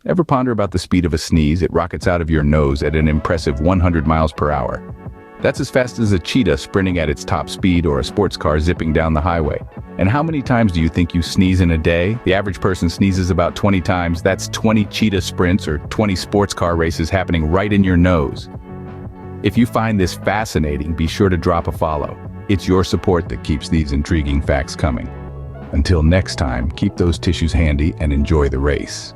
Ever ponder about the speed of a sneeze? It rockets out of your nose at an impressive 100 miles per hour. That's as fast as a cheetah sprinting at its top speed or a sports car zipping down the highway. And how many times do you think you sneeze in a day? The average person sneezes about 20 times. That's 20 cheetah sprints or 20 sports car races happening right in your nose. If you find this fascinating, be sure to drop a follow. It's your support that keeps these intriguing facts coming. Until next time, keep those tissues handy and enjoy the race.